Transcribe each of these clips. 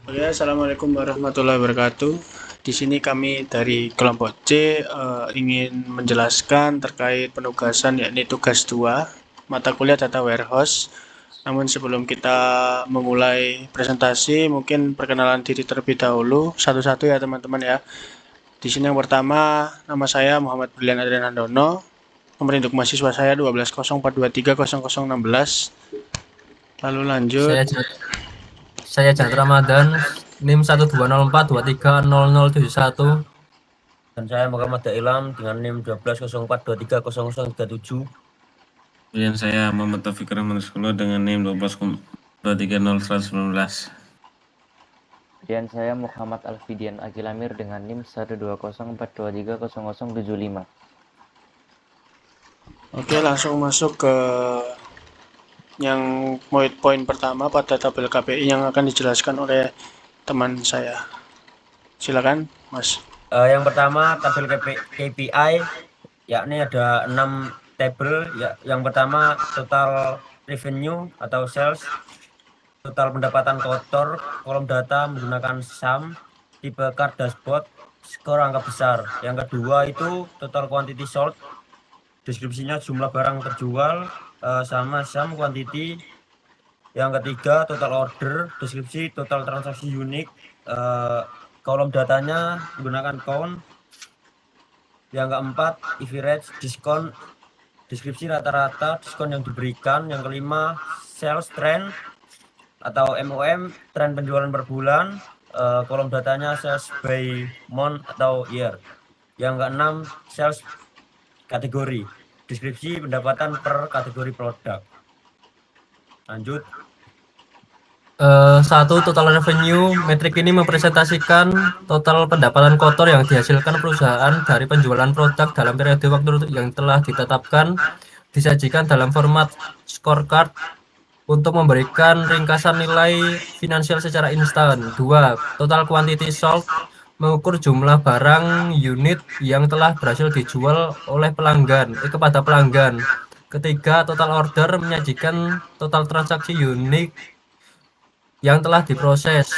Oke, assalamualaikum warahmatullahi wabarakatuh. Di sini kami dari kelompok C ingin menjelaskan terkait penugasan yakni tugas 2 mata kuliah data warehouse. Namun sebelum kita memulai presentasi, mungkin perkenalan diri terlebih dahulu satu-satu ya teman-teman ya. Di sini yang pertama, nama saya Muhammad Brilian Adrian Handono. Nomor induk mahasiswa saya 1204230016. Lalu lanjut. Saya saya Jat Ramadan, NIM 12042300071 dan saya Muhammad Dailam dengan NIM 1204230037. Kemudian saya Muhammad Taufik Rahman Solo dengan NIM 12.230.119. Dan saya Muhammad Alfidian Agilamir dengan NIM 12042300075. Oke, langsung masuk ke yang poin pertama pada tabel KPI yang akan dijelaskan oleh teman saya. Silakan, Mas. Yang pertama tabel KPI, yakni ada 6 tabel. Yang pertama total revenue atau sales, total pendapatan kotor, kolom data menggunakan SUM, tipe card dashboard, skor angka besar. Yang kedua itu total quantity sold, deskripsinya jumlah barang terjual, sama SUM quantity. Yang ketiga total order, deskripsi total transaksi unik, kolom datanya menggunakan count. Yang keempat average diskon, deskripsi rata-rata diskon yang diberikan. Yang kelima sales trend atau MOM, tren penjualan per bulan, kolom datanya sales by month atau year. Yang keenam sales kategori, deskripsi pendapatan per kategori produk. Lanjut. Satu, total revenue. Metrik ini mempresentasikan total pendapatan kotor yang dihasilkan perusahaan dari penjualan produk dalam periode waktu yang telah ditetapkan, disajikan dalam format scorecard untuk memberikan ringkasan nilai finansial secara instan. Dua, total quantity sold, mengukur jumlah barang unit yang telah berhasil dijual oleh pelanggan kepada pelanggan. Ketiga, total order, menyajikan total transaksi unik yang telah diproses.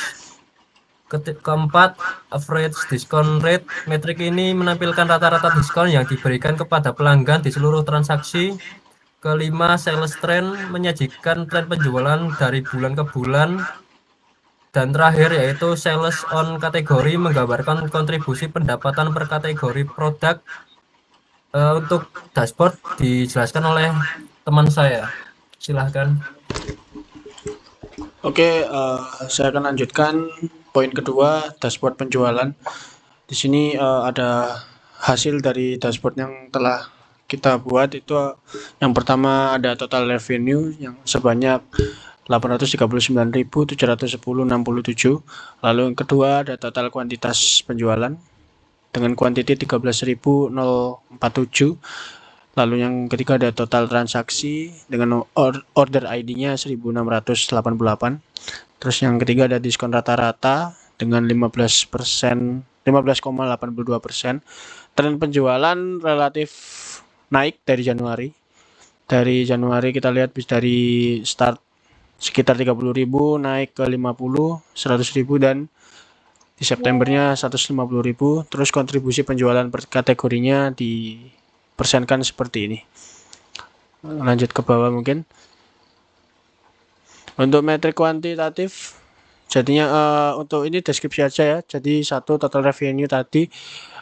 Keempat, average discount rate. Metrik ini menampilkan rata-rata diskon yang diberikan kepada pelanggan di seluruh transaksi. Kelima, sales trend, menyajikan tren penjualan dari bulan ke bulan. Dan terakhir yaitu sales on kategori, menggambarkan kontribusi pendapatan per kategori produk. Untuk dashboard dijelaskan oleh teman saya. Silahkan. Oke, saya akan lanjutkan poin kedua, dashboard penjualan. Di sini ada hasil dari dashboard yang telah kita buat. Itu yang pertama ada total revenue yang sebanyak 839.710,67. Lalu yang kedua ada total kuantitas penjualan dengan kuantiti 13.047. Lalu yang ketiga ada total transaksi dengan order ID-nya 1688. Terus yang ketiga ada diskon rata-rata dengan 15%, 15,82%. Tren penjualan relatif naik dari Januari. Dari Januari kita lihat dari start sekitar 30.000 naik ke 50, 100.000 dan di Septembernya 150.000. Terus kontribusi penjualan per kategorinya dipersenkan seperti ini. Lanjut ke bawah mungkin. Untuk metrik kuantitatif, jadinya untuk ini deskripsi aja ya. Jadi satu total revenue tadi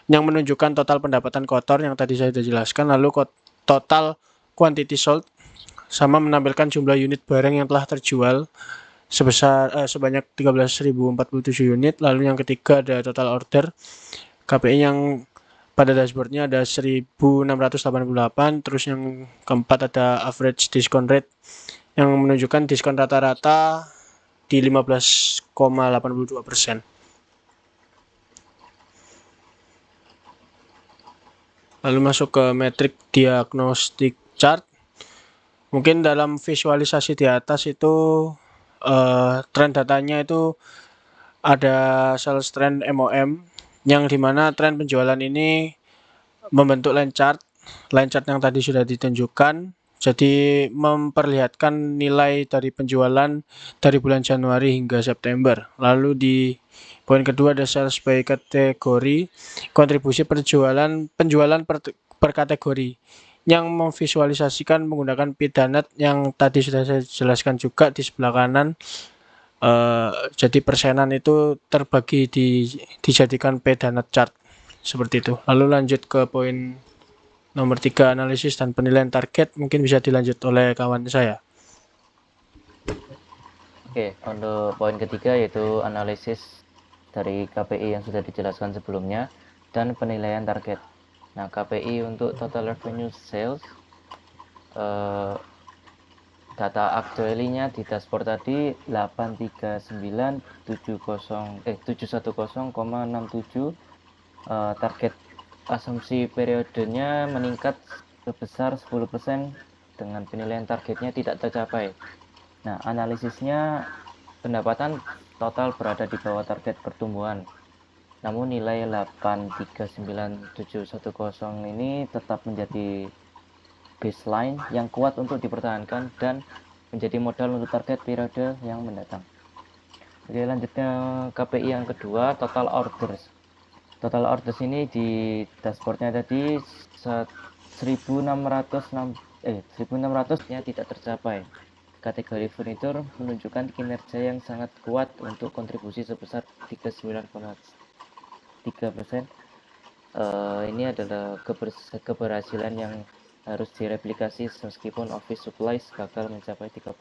yang menunjukkan total pendapatan kotor yang tadi saya sudah jelaskan. Lalu total quantity sold sama menampilkan jumlah unit barang yang telah terjual sebanyak 13.047 unit. Lalu yang ketiga ada total order KPI yang pada dashboardnya ada 1688. Terus yang keempat ada average discount rate yang menunjukkan diskon rata-rata di 15,82%. Lalu masuk ke metrik diagnostik chart. Mungkin dalam visualisasi di atas itu tren datanya itu ada sales trend MOM yang dimana tren penjualan ini membentuk line chart. Line chart yang tadi sudah ditunjukkan Jadi memperlihatkan nilai dari penjualan dari bulan Januari hingga September. Lalu di poin kedua ada sales by kategori, kontribusi penjualan per kategori yang memvisualisasikan menggunakan Pidanet yang tadi sudah saya jelaskan juga di sebelah kanan. Jadi persenan itu terbagi dijadikan Pidanet chart seperti itu. Lalu lanjut ke poin nomor 3, analisis dan penilaian target, mungkin bisa dilanjut oleh kawan saya. Oke, untuk poin ketiga yaitu analisis dari KPI yang sudah dijelaskan sebelumnya dan penilaian target. Nah, KPI untuk total revenue sales, data actually-nya di dashboard tadi 710,67, target asumsi periodenya meningkat sebesar 10% dengan penilaian targetnya tidak tercapai. Nah, analisisnya pendapatan total berada di bawah target pertumbuhan. Namun nilai 839710 ini tetap menjadi baseline yang kuat untuk dipertahankan dan menjadi modal untuk target periode yang mendatang. Oke, lanjutnya KPI yang kedua, total orders. Total orders ini di dashboardnya tadi 1600-nya tidak tercapai. Kategori furnitur menunjukkan kinerja yang sangat kuat untuk kontribusi sebesar 39,3%. Ini adalah keberhasilan yang harus direplikasi meskipun office supplies gagal mencapai 30%.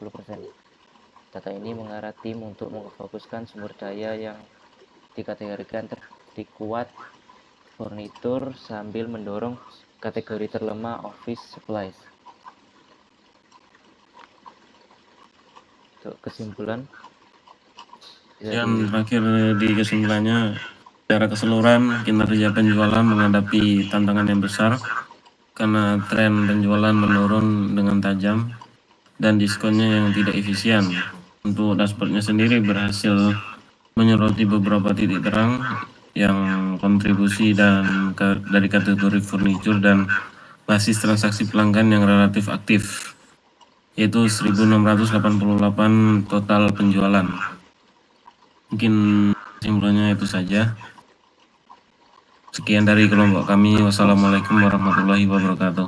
Data ini mengarah tim untuk memfokuskan sumber daya yang dikategorikan kuat furnitur sambil mendorong kategori terlemah office supplies. Untuk kesimpulan, Yang terakhir di kesimpulannya, secara keseluruhan kinerja penjualan menghadapi tantangan yang besar karena tren penjualan menurun dengan tajam dan diskonnya yang tidak efisien. Untuk dashboardnya sendiri berhasil menyoroti beberapa titik terang yang kontribusi dari kategori furnitur dan basis transaksi pelanggan yang relatif aktif, yaitu 1688 total penjualan. Mungkin kesimpulannya itu saja. Sekian dari kelompok kami. Wassalamualaikum warahmatullahi wabarakatuh.